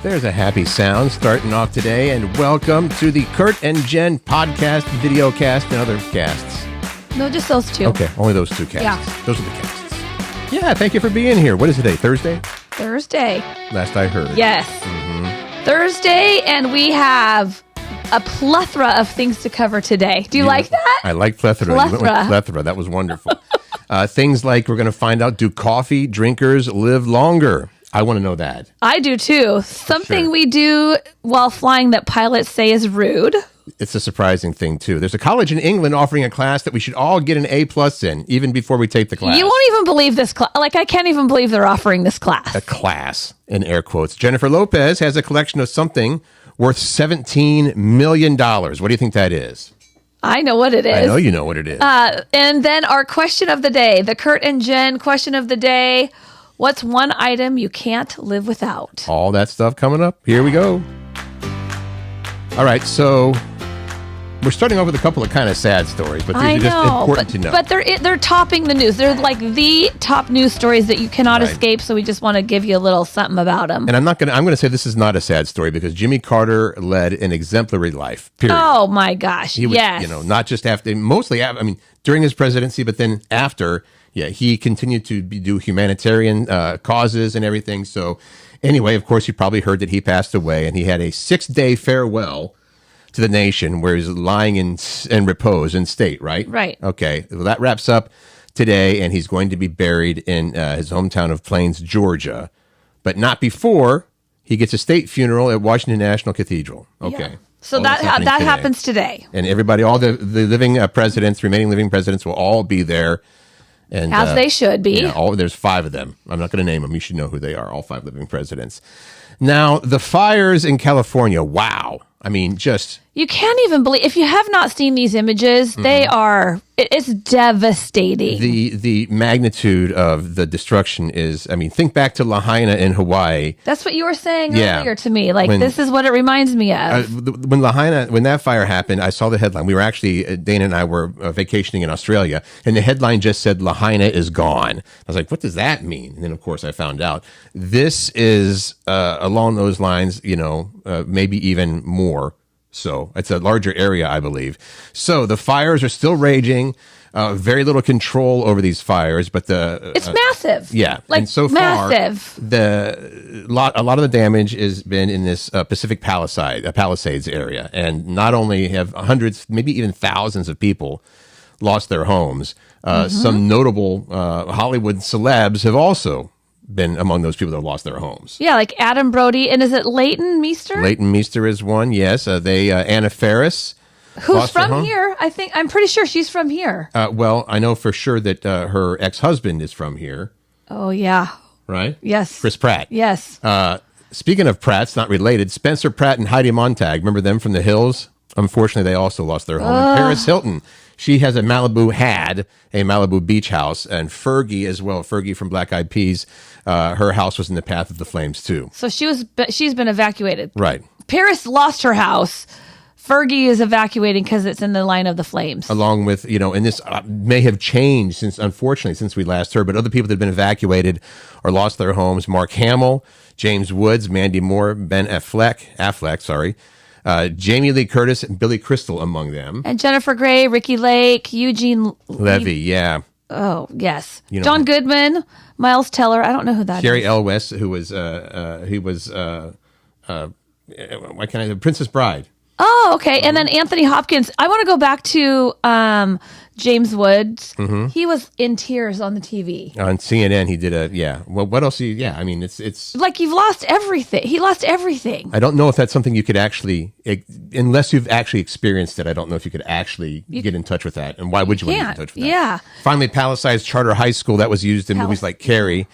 There's a happy sound starting off today, and welcome to the Curt and Jen podcast, video cast, and other casts. No, just those two. Okay, only those two casts. Yeah. Those are the casts. Yeah, thank you for being here. What is today, Thursday? Thursday. Last I heard. Yes. Thursday, and we have a plethora of things to cover today. Do you like that? I like plethora. You went with plethora. That was wonderful. Things like we're going to find out, do coffee drinkers live longer? I want to know that. I do too. Something we do while flying that pilots say is rude. It's a surprising thing, too. There's a college in England offering a class that we should all get an A+ in, even before we take the class. You won't even believe this class. Like, I can't even believe they're offering this class. A class, in air quotes. Jennifer Lopez has a collection of something worth $17 million. What do you think that is? I know what it is. I know you know what it is. And then our question of the day, the Curt and Jen question of the day. What's one item you can't live without? All that stuff coming up. Here we go. All right, so we're starting off with a couple of kind of sad stories, but these are just important to know. But they're topping the news. They're like the top news stories that you cannot escape, so we just want to give you a little something about them. And I'm going to say this is not a sad story because Jimmy Carter led an exemplary life, period. Oh, my gosh. He was, not just after, mostly, during his presidency, but then after. Yeah, he continued to do humanitarian causes and everything. So anyway, of course, you probably heard that he passed away, and he had a 6-day farewell to the nation where he's lying in repose in state, right? Right. Okay, well, that wraps up today, and he's going to be buried in his hometown of Plains, Georgia, but not before he gets a state funeral at Washington National Cathedral. Okay. Yeah. So that happens today. And everybody, all the living remaining living presidents will all be there. And, as they should be. Yeah, there's 5 of them. I'm not going to name them. You should know who they are, all 5 living presidents. Now, the fires in California, wow. I mean, just... You can't even believe... If you have not seen these images, they are... It's devastating. The magnitude of the destruction is... I mean, think back to Lahaina in Hawaii. That's what you were saying earlier to me. Like, this is what it reminds me of. When that fire happened, I saw the headline. We were actually... Dana and I were vacationing in Australia, and the headline just said, Lahaina is gone. I was like, what does that mean? And then, of course, I found out. This is along those lines, maybe even more. So it's a larger area, I believe. So the fires are still raging. Very little control over these fires, but it's massive. Yeah, like and so massive. far, a lot of the damage has been in this Pacific Palisades area, and not only have hundreds, maybe even thousands of people lost their homes. Some notable Hollywood celebs have also been among those people that lost their homes. Yeah, like Adam Brody, and is it Leighton Meester? Leighton Meester is one, yes. Anna Faris. Who's from here? I'm pretty sure she's from here. Well, I know for sure that her ex-husband is from here. Oh, yeah. Right? Yes. Chris Pratt. Yes. Speaking of Pratts, not related, Spencer Pratt and Heidi Montag, remember them from The Hills? Unfortunately, they also lost their home. And Paris Hilton, she had a Malibu beach house, and Fergie as well, Fergie from Black Eyed Peas, her house was in the path of the flames too. So she's been evacuated. Right. Paris lost her house. Fergie is evacuating because it's in the line of the flames. Along with, and this may have changed since we last heard, but other people that have been evacuated or lost their homes, Mark Hamill, James Woods, Mandy Moore, Ben Affleck, Jamie Lee Curtis, and Billy Crystal among them. And Jennifer Grey, Ricky Lake, Eugene Levy, yeah. Oh, yes. John Goodman, Miles Teller. I don't know who that Carrie is. L. West, who was, Princess Bride. Oh, okay. And then Anthony Hopkins. I want to go back to James Woods. Mm-hmm. He was in tears on the TV. On CNN, he did Well, what else? I mean, it's... Like, you've lost everything. He lost everything. I don't know if that's something you could actually... Unless you've actually experienced it, I don't know if you could actually get in touch with that. And why would you want to get in touch with that? Yeah. Finally, Palisades Charter High School, that was used in movies like Carrie.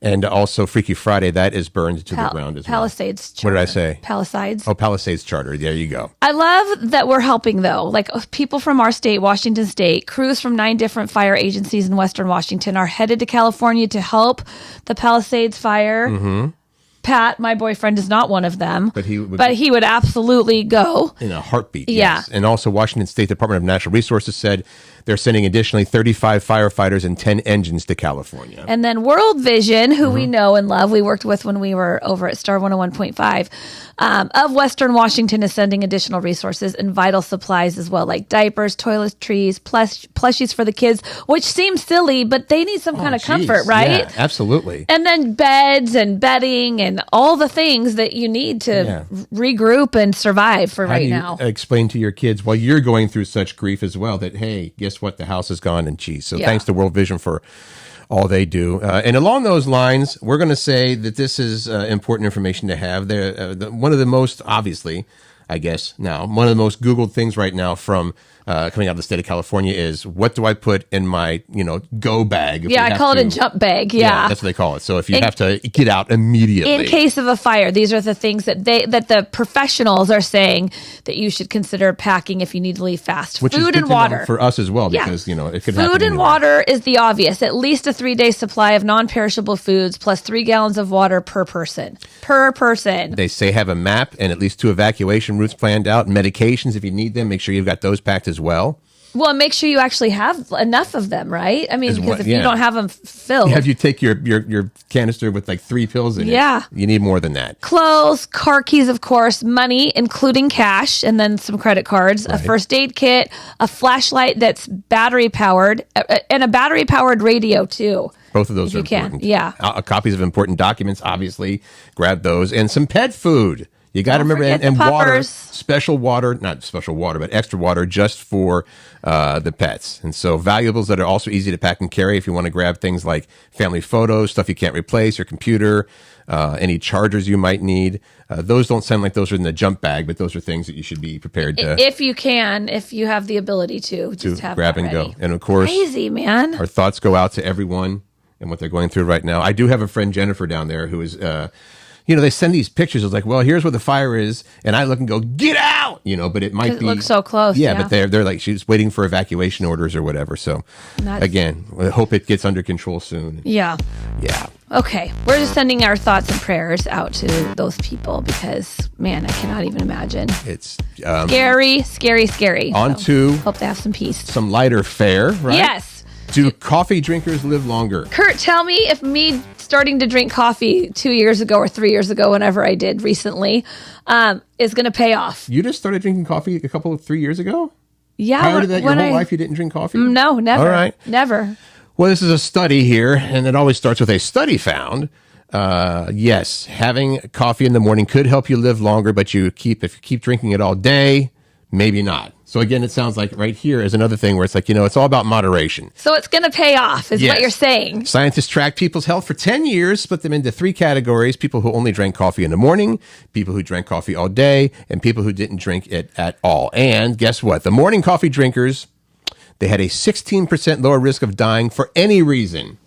And also Freaky Friday, that is burned to the ground as well. Palisades Charter. What did I say? Palisades. Oh, Palisades Charter. There you go. I love that we're helping, though. Like, people from our state, Washington State, crews from 9 different fire agencies in Western Washington are headed to California to help the Palisades fire. Mm-hmm. Pat, my boyfriend, is not one of them, But he would absolutely go. in a heartbeat. Yeah. Yes. And also, Washington State Department of Natural Resources said they're sending additionally 35 firefighters and 10 engines to California. And then World Vision, who we know and love, we worked with when we were over at Star 101.5, of Western Washington, is sending additional resources and vital supplies as well, like diapers, toiletries, plushies for the kids, which seems silly, but they need some kind of comfort, right? Yeah, absolutely. And then beds and bedding and all the things that you need to regroup and survive for How do you now. explain to your kids while you're going through such grief as well that, hey, guess what? The house is gone and geez. So thanks to World Vision for all they do. And along those lines, we're going to say that this is important information to have. One of the most, obviously, I guess now, one of the most Googled things right now from coming out of the state of California is, what do I put in my, go bag? Yeah, I call it a jump bag. Yeah. That's what they call it. So if you have to get out immediately. In case of a fire, these are the things that the professionals are saying that you should consider packing if you need to leave fast. Which Food is good and to know water. for us as well, because, it could happen Food and anywhere. water is the obvious. At least a 3-day supply of non-perishable foods plus 3 gallons of water per person. Per person. They say have a map and at least 2 evacuation routes planned out. Medications, if you need them, make sure you've got those packed as well. Well, make sure you actually have enough of them, right? I mean, because if you don't have them filled. Yeah, if you take your canister with like 3 pills in it, you need more than that. Clothes, car keys, of course, money, including cash, and then some credit cards, a first aid kit, a flashlight that's battery powered, and a battery powered radio too. Both of those are important. Copies of important documents, obviously, grab those, and some pet food. You got to remember, and water, special water, not special water, but extra water just for the pets. And so valuables that are also easy to pack and carry if you want to grab things like family photos, stuff you can't replace, your computer, any chargers you might need. Those don't sound like those are in the jump bag, but those are things that you should be prepared to. If you have the ability to just have grab and go. And of course, crazy, man. Our thoughts go out to everyone and what they're going through right now. I do have a friend, Jennifer, down there who is, they send these pictures. It's like, well, here's where the fire is. And I look and go, get out, but it might be. It looks so close. Yeah, but they're like, she's waiting for evacuation orders or whatever. So again, I hope it gets under control soon. Yeah. Yeah. Okay. We're just sending our thoughts and prayers out to those people because, man, I cannot even imagine. It's scary, scary, scary. On so, to hope they have some peace. Some lighter fare, right? Yes. Do coffee drinkers live longer? Curt, tell me if me starting to drink coffee 2 years ago or 3 years ago, whenever I did recently, is going to pay off. You just started drinking coffee 3 years ago? Yeah. Prior to that, your whole life you didn't drink coffee? No, never. All right. Never. Well, this is a study here, and it always starts with a study found. Yes, having coffee in the morning could help you live longer, but if you keep drinking it all day, maybe not. So again, it sounds like right here is another thing where it's like, it's all about moderation. So it's going to pay off is what you're saying. Scientists tracked people's health for 10 years, split them into 3 categories: people who only drank coffee in the morning, people who drank coffee all day, and people who didn't drink it at all. And guess what? The morning coffee drinkers, they had a 16% lower risk of dying for any reason.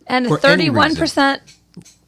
And a 31%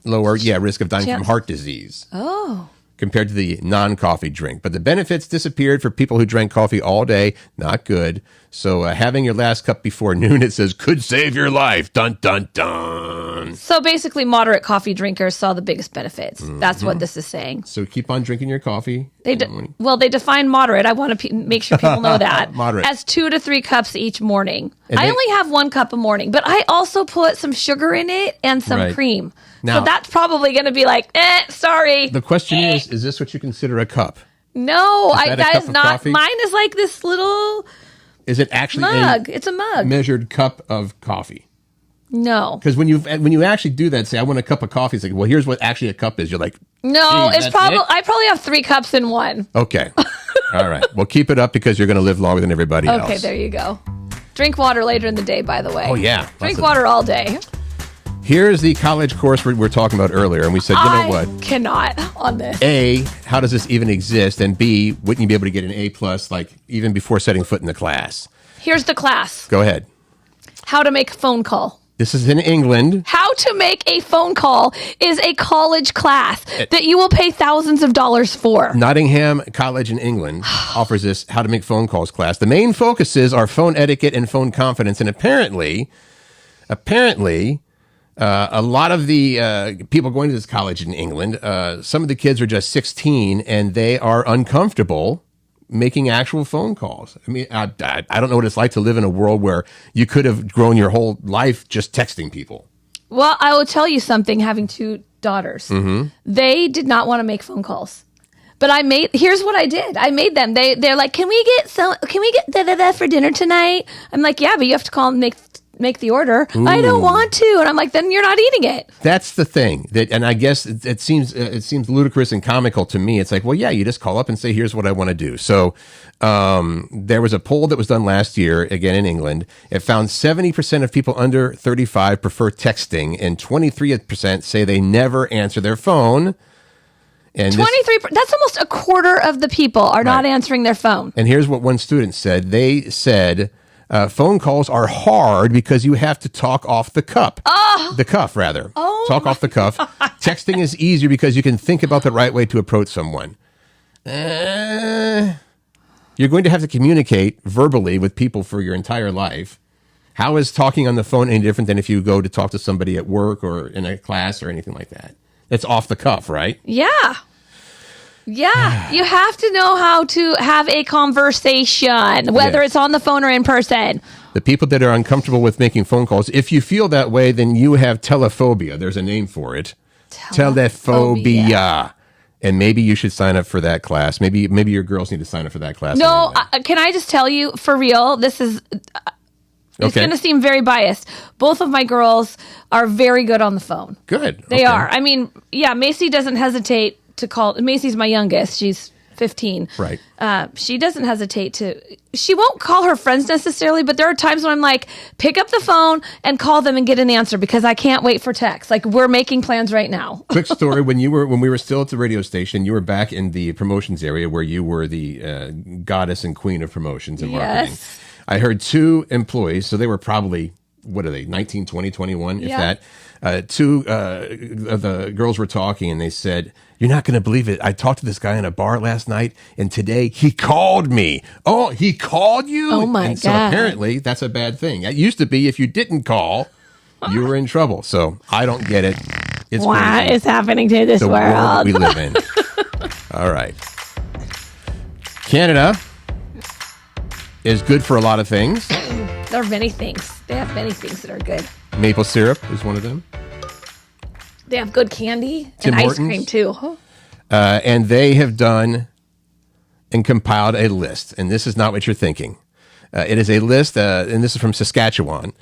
lower, risk of dying from heart disease. Oh. Compared to the non-coffee drink. But the benefits disappeared for people who drank coffee all day. Not good. So having your last cup before noon, it says, could save your life. Dun, dun, dun. So basically, moderate coffee drinkers saw the biggest benefits. Mm-hmm. That's what this is saying. So keep on drinking your coffee. They define moderate. I want to make sure people know that. Moderate. As 2 to 3 cups each morning. I only have 1 cup a morning, but I also put some sugar in it and some cream. Now, so that's probably going to be like, sorry. The question is this what you consider a cup? No, that is not. Coffee? Mine is like this little. Is it actually mug? It's a mug. Measured cup of coffee. No, because when you actually do that, say I want a cup of coffee. It's like, well, here's what actually a cup is. You're like, no, it's probably I probably have 3 cups in one. Okay, all right. Well, keep it up because you're going to live longer than everybody else. Okay, there you go. Drink water later in the day, by the way. Oh yeah, drink water all day. Here's the college course we were talking about earlier, and we said, you know what? I cannot on this. A, how does this even exist? And B, wouldn't you be able to get an A+, like, even before setting foot in the class? Here's the class. Go ahead. How to make a phone call. This is in England. How to make a phone call is a college class that you will pay thousands of dollars for. Nottingham College in England offers this how to make phone calls class. The main focuses are phone etiquette and phone confidence, and apparently, A lot of the people going to this college in England, some of the kids are just 16 and they are uncomfortable making actual phone calls. I mean, I don't know what it's like to live in a world where you could have grown your whole life just texting people. Well, I will tell you something, having two daughters. They did not want to make phone calls. But here's what I did. I made them. They're like, can we get da-da-da for dinner tonight? I'm like, yeah, but you have to call and make the order. Ooh. I don't want to. And I'm like, then you're not eating it. That's the thing. And I guess it seems ludicrous and comical to me. It's like, well, yeah, you just call up and say, here's what I want to do. So there was a poll that was done last year, again in England. It found 70% of people under 35 prefer texting, and 23% say they never answer their phone. And 23, that's almost a quarter of the people are not answering their phone. And here's what one student said. They said, phone calls are hard because you have to talk off the cuff. The cuff, rather. Talk off the cuff. Texting is easier because you can think about the right way to approach someone. You're going to have to communicate verbally with people for your entire life. How is talking on the phone any different than if you go to talk to somebody at work or in a class or anything like that? It's off the cuff, right? Yeah. Yeah. You have to know how to have a conversation, whether it's on the phone or in person. The people that are uncomfortable with making phone calls, if you feel that way, then you have telephobia. There's a name for it. Telephobia. And maybe you should sign up for that class. Maybe your girls need to sign up for that class. No, anyway. Can I just tell you, for real, this is... It's going to seem very biased. Both of my girls are very good on the phone. Good. They are. I mean, yeah, Macy doesn't hesitate to call. Macy's my youngest. She's 15. Right. She doesn't hesitate to. She won't call her friends necessarily, but there are times when I'm like, pick up the phone and call them and get an answer because I can't wait for text. Like, we're making plans right now. Quick story: when we were still at the radio station, you were back in the promotions area where you were the goddess and queen of promotions and marketing. Yes. I heard two employees, so they were probably, what are they, 19, 20, 21, if that. Two of the girls were talking, and they said, you're not going to believe it. I talked to this guy in a bar last night, and today he called me. Oh, he called you? Oh, my God. So apparently, that's a bad thing. It used to be if you didn't call, you were in trouble. So I don't get it. It's what crazy. Is happening to this world we live in. All right. Canada is good for a lot of things. There are many things. They have many things that are good. Maple syrup is one of them. They have good candy Tim and Hortons. ice cream, too. And they have done and compiled a list. And this is not what you're thinking. It is a list, and this is from Saskatchewan.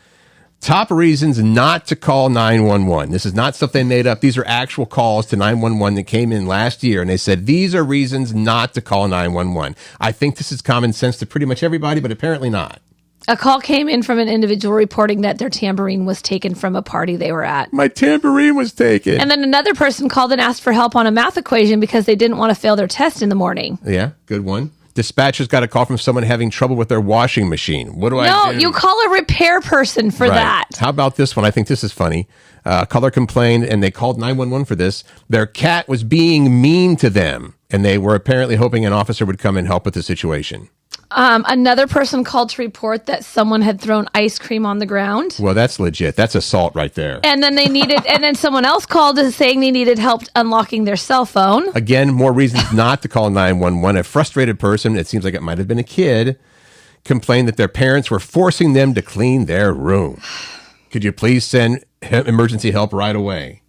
Top reasons not to call 911. This is not stuff they made up. These are actual calls to 911 that came in last year, and they said these are reasons not to call 911. I think this is common sense to pretty much everybody, but apparently not. A call came in from an individual reporting that their tambourine was taken from a party they were at. My tambourine was taken. And then another person called and asked for help on a math equation because they didn't want to fail their test in the morning. Yeah, good one. Dispatchers got a call from someone having trouble with their washing machine. What do I do? No, you call a repair person for that. How about this one? I think this is funny. Caller complained, and they called 911 for this. Their cat was being mean to them, and they were apparently hoping an officer would come and help with the situation. Another person called to report that someone had thrown ice cream on the ground. Well, that's legit. That's assault right there. And then and then someone else called saying they needed help unlocking their cell phone. Again, more reasons not to call 911. A frustrated person, it seems like it might have been a kid, complained that their parents were forcing them to clean their room. Could you please send emergency help right away?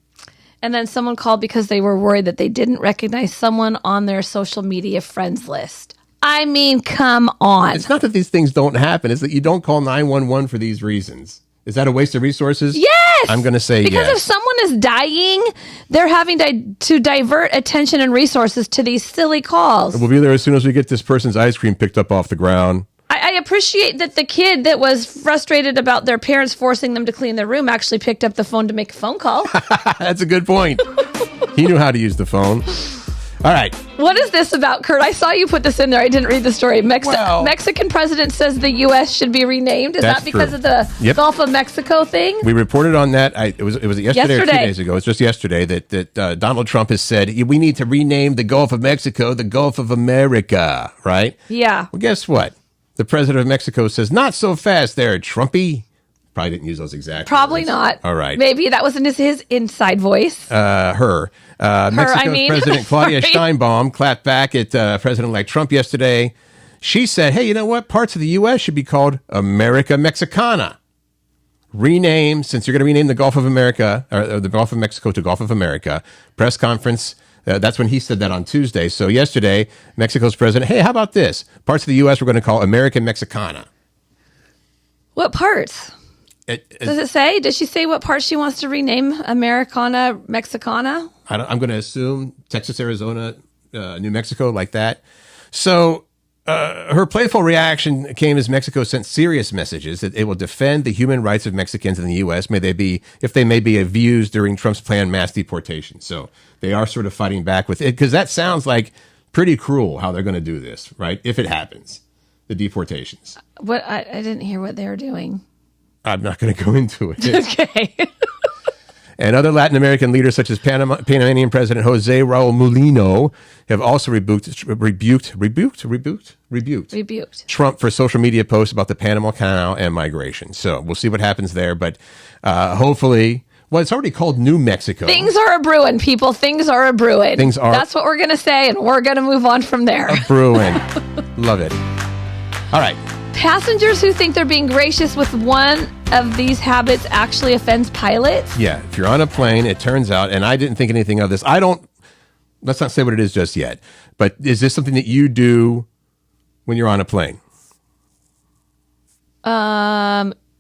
And then someone called because they were worried that they didn't recognize someone on their social media friends list. I mean, come on. It's not that these things don't happen. It's that you don't call 911 for these reasons. Is that a waste of resources? Yes! I'm going to say because yes. If someone is dying, they're having to divert attention and resources to these silly calls. We'll be there as soon as we get this person's ice cream picked up off the ground. I appreciate that the kid that was frustrated about their parents forcing them to clean their room actually picked up the phone to make a phone call. That's a good point. He knew how to use the phone. All right. What is this about, Curt? I saw you put this in there. I didn't read the story. Mexican president says the U.S. should be renamed. Is that because true. of the Gulf of Mexico thing? We reported on that. It was yesterday or 2 days ago. It's just yesterday that Donald Trump has said we need to rename the Gulf of Mexico the Gulf of America, right? Yeah. Well, guess what? The president of Mexico says, not so fast there, Trumpy. Probably didn't use those exact Probably words. not. All right. Maybe that wasn't his inside voice. Mexico's President Claudia Sorry. Sheinbaum clapped back at President-elect Trump yesterday. She said, hey, you know what? Parts of the U.S. should be called America Mexicana. Rename, since you're going to rename the Gulf of America, or the Gulf of Mexico to Gulf of America. Press conference. That's when he said that on Tuesday. So yesterday, Mexico's president, hey, how about this? Parts of the U.S. we're going to call America Mexicana. What parts? Does it say? Does she say what part she wants to rename Americana Mexicana? I'm going to assume Texas, Arizona, New Mexico, like that. So her playful reaction came as Mexico sent serious messages that it will defend the human rights of Mexicans in the U.S. If they may be abused during Trump's planned mass deportation. So they are sort of fighting back with it because that sounds like pretty cruel how they're going to do this, right? If it happens, the deportations. What I didn't hear what they were doing. I'm not going to go into it. Okay. And other Latin American leaders, such as Panamanian President Jose Raul Mulino, have also rebuked Trump for social media posts about the Panama Canal and migration. So we'll see what happens there. But hopefully, well, it's already called New Mexico. Things are a brewing, people. Things are a brewing. That's what we're going to say, and we're going to move on from there. A brewing. Love it. All right. Passengers who think they're being gracious with one of these habits actually offends pilots? Yeah, if you're on a plane, it turns out, and I didn't think anything of this. Let's not say what it is just yet, but is this something that you do when you're on a plane?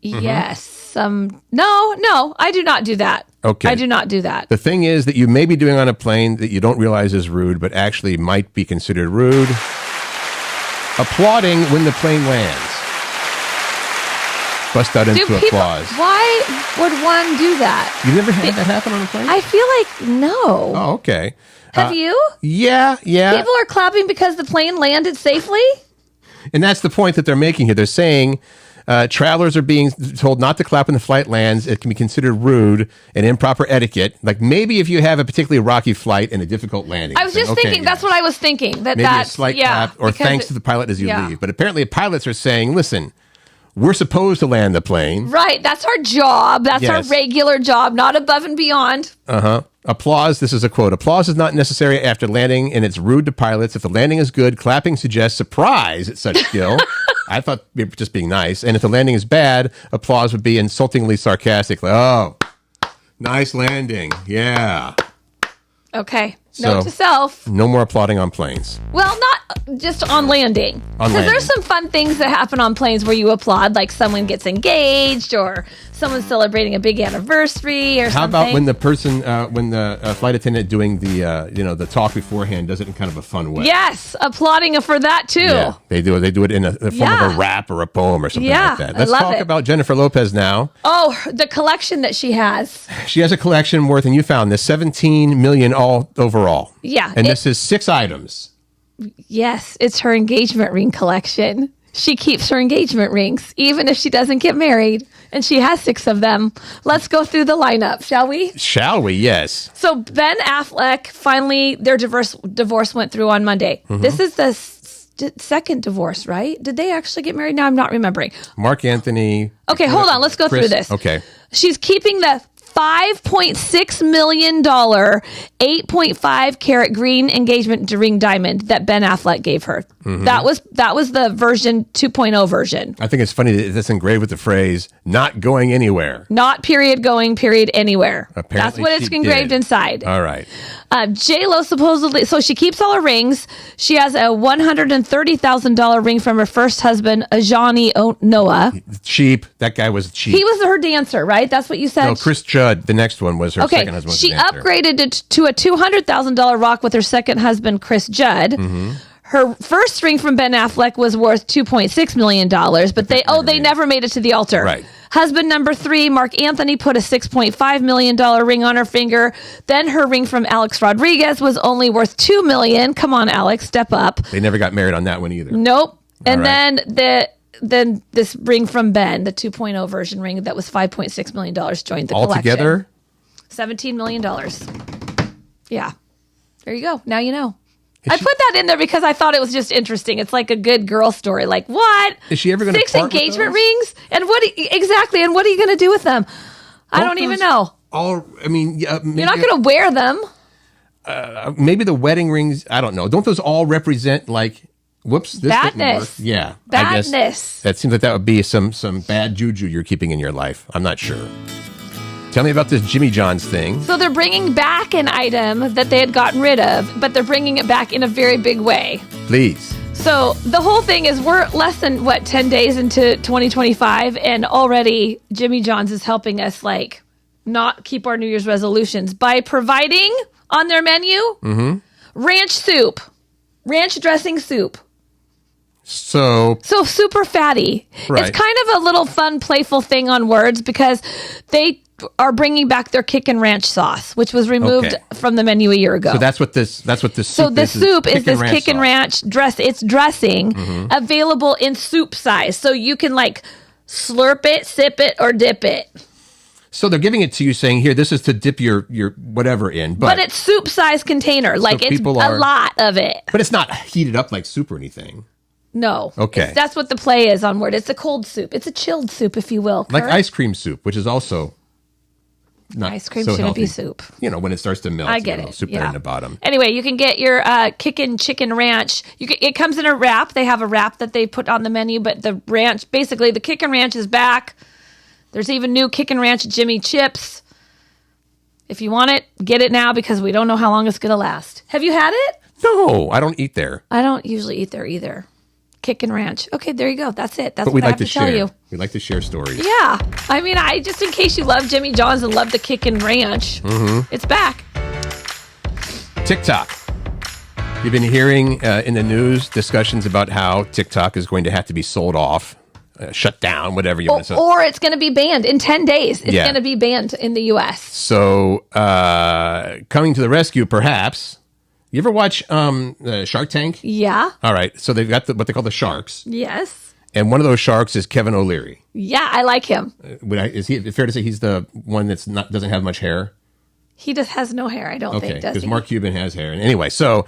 Yes. No, I do not do that. Okay. I do not do that. The thing is that you may be doing on a plane that you don't realize is rude, but actually might be considered rude. Applauding when the plane lands. Bust out into applause. Why would one do that? You've never had that happen on a plane? I feel like no. Oh, okay. Have you? Yeah. People are clapping because the plane landed safely? And that's the point that they're making here. They're saying travelers are being told not to clap when the flight lands. It can be considered rude and improper etiquette. Like maybe if you have a particularly rocky flight and a difficult landing. I was just thinking, that's what I was thinking. Maybe a slight clap or thanks to the pilot as you leave. But apparently pilots are saying, listen, we're supposed to land the plane. Right. That's our job. That's our regular job, not above and beyond. Applause. This is a quote. Applause is not necessary after landing, and it's rude to pilots. If the landing is good, clapping suggests surprise at such skill. I thought just being nice. And if the landing is bad, applause would be insultingly sarcastic. Like, oh, nice landing. Yeah. Okay. Note to self. No more applauding on planes. Well, not just on landing. Because there's some fun things that happen on planes where you applaud, like someone gets engaged or someone's celebrating a big anniversary or something. How about when the person, when the flight attendant doing the talk beforehand does it in kind of a fun way? Yes, applauding for that too. Yeah, they do it. They do it in the form of a rap or a poem or something like that. Let's talk about Jennifer Lopez now. Oh, the collection that she has. She has a collection worth, and you found this, $17 million all overall. Yeah, and this is 6 items. Yes, it's her engagement ring collection. She keeps her engagement rings, even if she doesn't get married. And she has 6 of them. Let's go through the lineup, shall we? Shall we? Yes. So Ben Affleck, finally, their divorce went through on Monday. Mm-hmm. This is the second divorce, right? Did they actually get married? Now I'm not remembering. Mark Anthony. Okay, hold on. Let's go through this. Okay. She's keeping the $5.6 million, 8.5 carat green engagement ring diamond that Ben Affleck gave her. Mm-hmm. That was the version 2.0 version. I think it's funny that it's engraved with the phrase "not going anywhere." Not period going, period anywhere. Apparently that's what it's engraved inside. All right. J-Lo supposedly, so she keeps all her rings. She has a $130,000 ring from her first husband, Ajani Noah. Cheap. That guy was cheap. He was her dancer, right? That's what you said? No, Chris Judd, the next one, was her second husband. She upgraded to a $200,000 rock with her second husband, Chris Judd. Mm-hmm. Her first ring from Ben Affleck was worth $2.6 million, but they never made it to the altar. Right. Husband number 3, Mark Anthony, put a $6.5 million ring on her finger. Then her ring from Alex Rodriguez was only worth $2 million. Come on, Alex, step up. They never got married on that one either. Nope. And then this ring from Ben, the 2.0 version ring that was $5.6 million, joined the collection. Altogether? $17 million. Yeah. There you go. Now you know. I put that in there because I thought it was just interesting. It's like a good girl story. Like, what? Is she ever going to 6 engagement rings? And what exactly? And what are you going to do with them? I don't even know. Maybe, you're not going to wear them. Maybe the wedding rings, I don't know. Don't those all represent like, whoops, this didn't work? Yeah. Badness. I guess that seems like that would be some bad juju you're keeping in your life. I'm not sure. Tell me about this Jimmy John's thing. So they're bringing back an item that they had gotten rid of, but they're bringing it back in a very big way. Please. So the whole thing is we're less than, 10 days into 2025, and already Jimmy John's is helping us, like, not keep our New Year's resolutions by providing on their menu ranch soup, ranch dressing soup. So super fatty. Right. It's kind of a little fun, playful thing on words because they are bringing back their kick and ranch sauce, which was removed from the menu a year ago. So that's what this soup is. So the soup is this kick and ranch dress. It's dressing available in soup size. So you can like slurp it, sip it, or dip it. So they're giving it to you saying, here, this is to dip your whatever in. But it's soup size container. Like it's a lot of it. But it's not heated up like soup or anything. No. Okay. That's what the play is on word. It's a cold soup. It's a chilled soup, if you will. Like ice cream soup, which is also not ice cream so shouldn't healthy. be soup. You know, when it starts to melt. I get it. Soup there in the bottom. Anyway, you can get your kickin' chicken ranch. It comes in a wrap. They have a wrap that they put on the menu, but the ranch, basically the kickin' ranch is back. There's even new kickin' ranch Jimmy chips. If you want it, get it now because we don't know how long it's going to last. Have you had it? No, I don't eat there. I don't usually eat there either. Kickin' ranch. Okay, there you go. That's it. That's but what I have to tell you. We like to share stories. Yeah. I mean, just in case you love Jimmy John's and love the Kickin' Ranch, it's back. TikTok. You've been hearing in the news discussions about how TikTok is going to have to be sold off, shut down, whatever you want to say. Or it's going to be banned in 10 days. It's going to be banned in the U.S. So, coming to the rescue, perhaps. You ever watch Shark Tank? Yeah. All right. So they've got what they call the sharks. Yes. And one of those sharks is Kevin O'Leary. Yeah, I like him. Is he fair to say he's the one doesn't have much hair? He just has no hair, I don't think, does he? Because Mark Cuban has hair. And anyway, so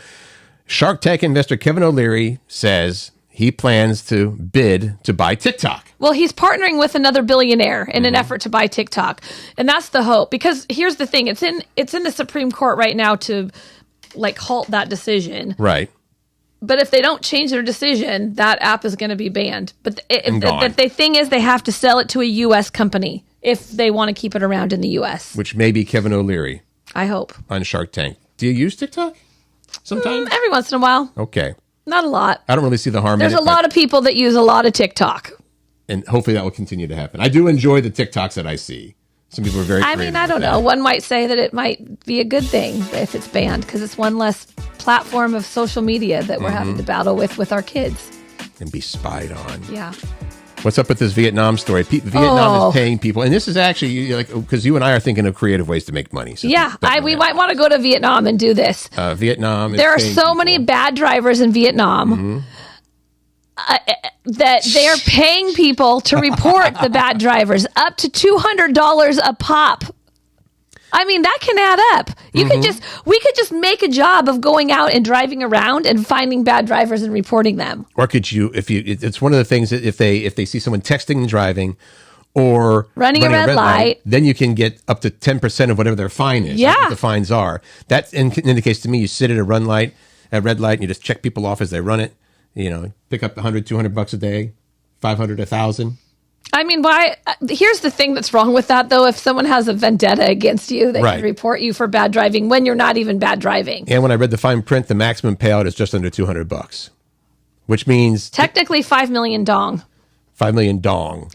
Shark Tank investor Kevin O'Leary says he plans to bid to buy TikTok. Well, he's partnering with another billionaire in an effort to buy TikTok. And that's the hope. Because here's the thing. It's in the Supreme Court right now to like halt that decision. Right. But if they don't change their decision, that app is going to be banned. But the thing is they have to sell it to a U.S. company if they want to keep it around in the U.S. Which may be Kevin O'Leary. I hope. On Shark Tank. Do you use TikTok? Sometimes? Every once in a while. Okay. Not a lot. I don't really see the harm in it. There's a lot of people that use a lot of TikTok. And hopefully that will continue to happen. I do enjoy the TikToks that I see. Some people are very creative. I mean, I don't know. One might say that it might be a good thing if it's banned because it's one less platform of social media that we're having to battle with our kids. And be spied on. Yeah. What's up with this Vietnam story? Vietnam is paying people. And this is actually, like, because you and I are thinking of creative ways to make money. So yeah, we might want to go to Vietnam and do this. Vietnam is There are so many bad drivers in Vietnam. That they are paying people to report the bad drivers up to $200 a pop. I mean, that can add up. We could just make a job of going out and driving around and finding bad drivers and reporting them. Or could you, it's one of the things that if they see someone texting and driving or running a red light, then you can get up to 10% of whatever their fine is. Yeah. What the fines are. That indicates to me you sit at a red light, and you just check people off as they run it. You know, pick up $100, $200 a day, $500, $1,000. I mean, why? Here's the thing that's wrong with that, though. If someone has a vendetta against you, they can report you for bad driving when you're not even bad driving. And when I read the fine print, the maximum payout is just under $200, which means technically $5 million dong. $5 million dong.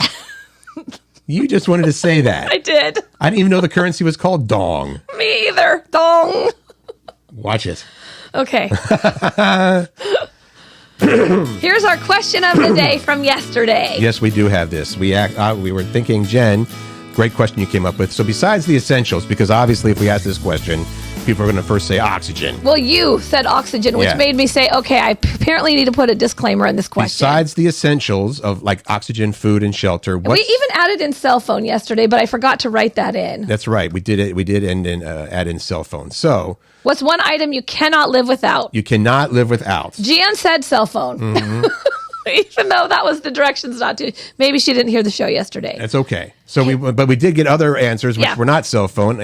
You just wanted to say that. I did. I didn't even know the currency was called dong. Me either. Dong. Watch it. Okay. Here's our question of the day from yesterday. Yes, we do have this. We were thinking, Jen, great question you came up with. So besides the essentials, because obviously if we ask this question, people are going to first say oxygen. Well, you said oxygen, which made me say, okay, I apparently need to put a disclaimer in this question. Besides the essentials of like oxygen, food, and shelter. We even added in cell phone yesterday, but I forgot to write that in. That's right. We did add in cell phone. So what's one item you cannot live without? You cannot live without. Jan said cell phone. Mm-hmm. Even though that was the directions not to. Maybe she didn't hear the show yesterday. That's okay. So but we did get other answers, which were not cell phone.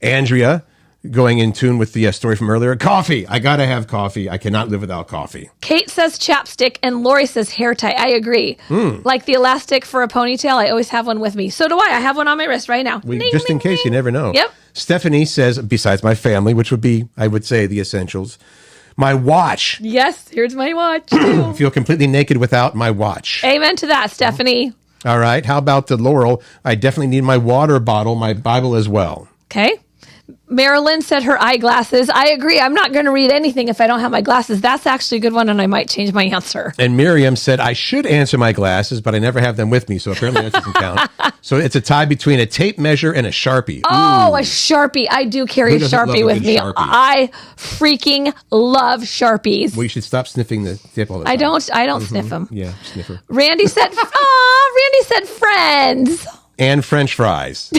Andrea, going in tune with the story from earlier. Coffee. I got to have coffee. I cannot live without coffee. Kate says chapstick, and Lori says hair tie. I agree. Like the elastic for a ponytail, I always have one with me. So do I. I have one on my wrist right now. Just in case, you never know. Yep. Stephanie says, besides my family, which would be, I would say, the essentials, my watch. Yes, here's my watch. I feel completely naked without my watch. Amen to that, Stephanie. All right. How about the Laurel? I definitely need my water bottle, my Bible as well. Okay. Marilyn said her eyeglasses. I agree. I'm not going to read anything if I don't have my glasses. That's actually a good one, and I might change my answer. And Miriam said, I should answer my glasses, but I never have them with me, so apparently that doesn't count. So it's a tie between a tape measure and a Sharpie. Oh, a Sharpie. I do carry a Sharpie with me. Sharpie? I freaking love Sharpies. Well, you should stop sniffing the tip all the time. I don't sniff them. Yeah, sniffer. Randy said, Randy said friends. And French fries.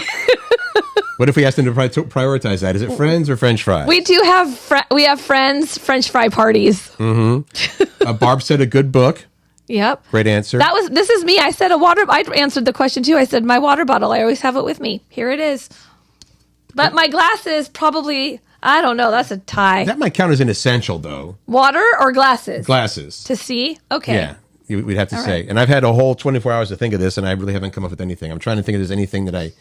What if we asked them to prioritize that? Is it friends or French fries? We do have we have friends, French fry parties. Mm-hmm. Barb said a good book. Yep. Great answer. This is me. I said I answered the question too. I said my water bottle. I always have it with me. Here it is. But my glasses probably, I don't know. That's a tie. That might count as an essential though. Water or glasses? Glasses. To see? Okay. Yeah. We'd have to say. Right. And I've had a whole 24 hours to think of this, and I really haven't come up with anything. I'm trying to think if there's anything that I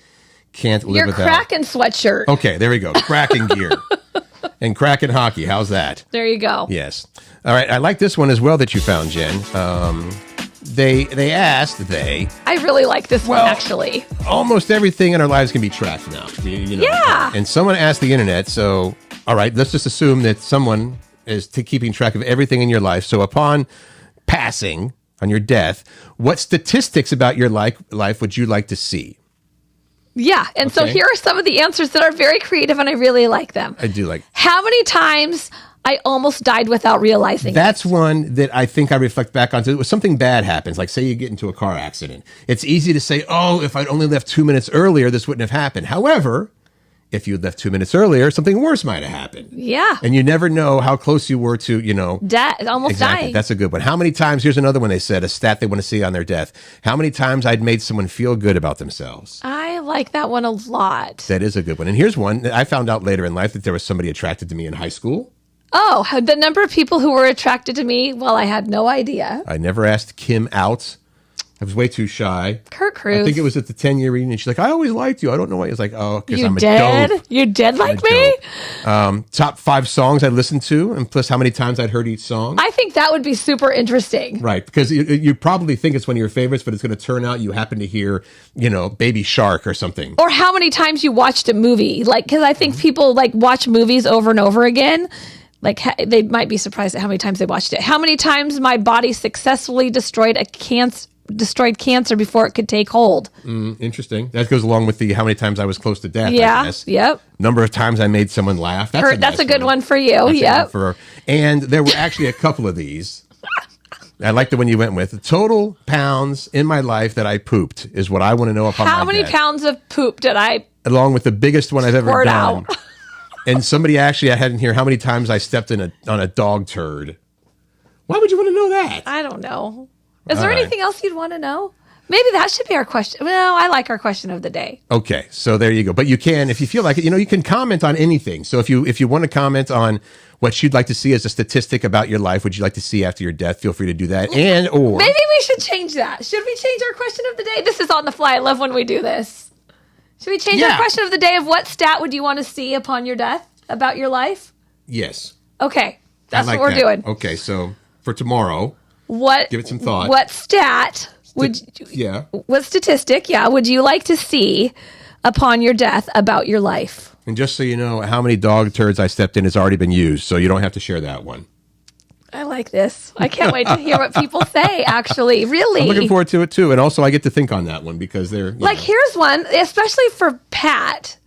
can't live without. Your Kraken sweatshirt. Okay, there we go. Kraken gear. And Kraken hockey. How's that? There you go. Yes. All right. I like this one as well that you found, Jen. They asked. I really like this one, actually. Almost everything in our lives can be tracked now. You know? Yeah. And someone asked the internet, so, all right, let's just assume that someone is keeping track of everything in your life. So upon passing, on your death, what statistics about your life would you like to see? Yeah, and so here are some of the answers that are very creative, and I really like them. I do like. How many times I almost died without realizing That's one that I think I reflect back on. When something bad happens, like say you get into a car accident, it's easy to say, oh, if I'd only left 2 minutes earlier, this wouldn't have happened. However, if you'd left 2 minutes earlier, something worse might have happened. Yeah. And you never know how close you were to, almost dying. That's a good one. How many times, here's another one they said, a stat they want to see on their death. How many times I'd made someone feel good about themselves? I like that one a lot. That is a good one. And here's one. I found out later in life that there was somebody attracted to me in high school. Oh, the number of people who were attracted to me, well, I had no idea. I never asked Kim out. I was way too shy. Curt Cruz. I think it was at the 10-year reunion. She's like, I always liked you. I don't know why. It's like, oh, because I'm a dope. You did like me? Top 5 songs I listened to, and plus how many times I'd heard each song. I think that would be super interesting. Right, because you probably think it's one of your favorites, but it's going to turn out you happen to hear, Baby Shark or something. Or how many times you watched a movie. Because I think people watch movies over and over again. They might be surprised at how many times they watched it. How many times my body successfully destroyed cancer before it could take hold. Interesting. That goes along with the how many times I was close to death. Yeah. I guess. Yep. Number of times I made someone laugh. That's a good one for you. Yep. And there were actually a couple of these. I like the one you went with. The total pounds in my life that I pooped is what I want to know upon How my many death. pounds of poop did I Along with the biggest one I've ever squirt done. out? And somebody actually, I had in here how many times I stepped on a dog turd. Why would you want to know that? I don't know. Is there anything else you'd want to know? Maybe that should be our question. Well, I like our question of the day. Okay, so there you go. But you can, if you feel like it, you can comment on anything. So if you want to comment on what you'd like to see as a statistic about your life, would you like to see after your death, feel free to do that. Or maybe we should change that. Should we change our question of the day? This is on the fly. I love when we do this. Should we change our question of the day of what stat would you want to see upon your death about your life? Yes. Okay, that's what we're doing. Okay, so for tomorrow, give it some thought. What stat what statistic, would you like to see upon your death about your life? And just so you know, how many dog turds I stepped in has already been used, so you don't have to share that one. I like this. I can't wait to hear what people say, actually. Really. I'm looking forward to it, too. And also, I get to think on that one because they're... here's one, especially for Pat.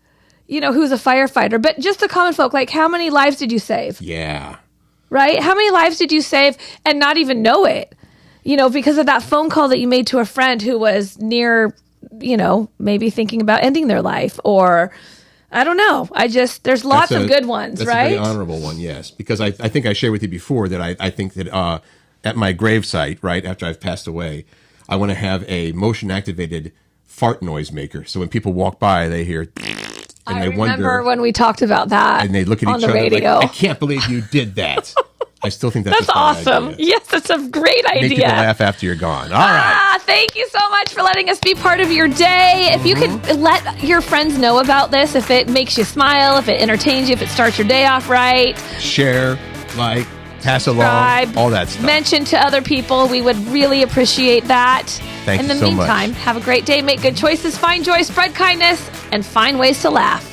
who's a firefighter, but just the common folk, like how many lives did you save? Yeah. Right? How many lives did you save and not even know it? Because of that phone call that you made to a friend who was near, maybe thinking about ending their life, or I don't know. There's lots of good ones, that's right? That's a very honorable one, yes. Because I think I shared with you before that I think that at my gravesite, right, after I've passed away, I want to have a motion-activated fart noise maker. So when people walk by, they hear... And I they remember wonder, when we talked about that. And they look at on each the other radio. like, I can't believe you did that. I still think that's a fun awesome. idea. Yes, that's a great idea. Make people laugh after you're gone. All right. Thank you so much for letting us be part of your day. If you could let your friends know about this, if it makes you smile, if it entertains you, if it starts your day off right. Share, like, pass along, all that stuff. Mention to other people. We would really appreciate that. Thank you so much. In the meantime, have a great day. Make good choices. Find joy, spread kindness, and find ways to laugh.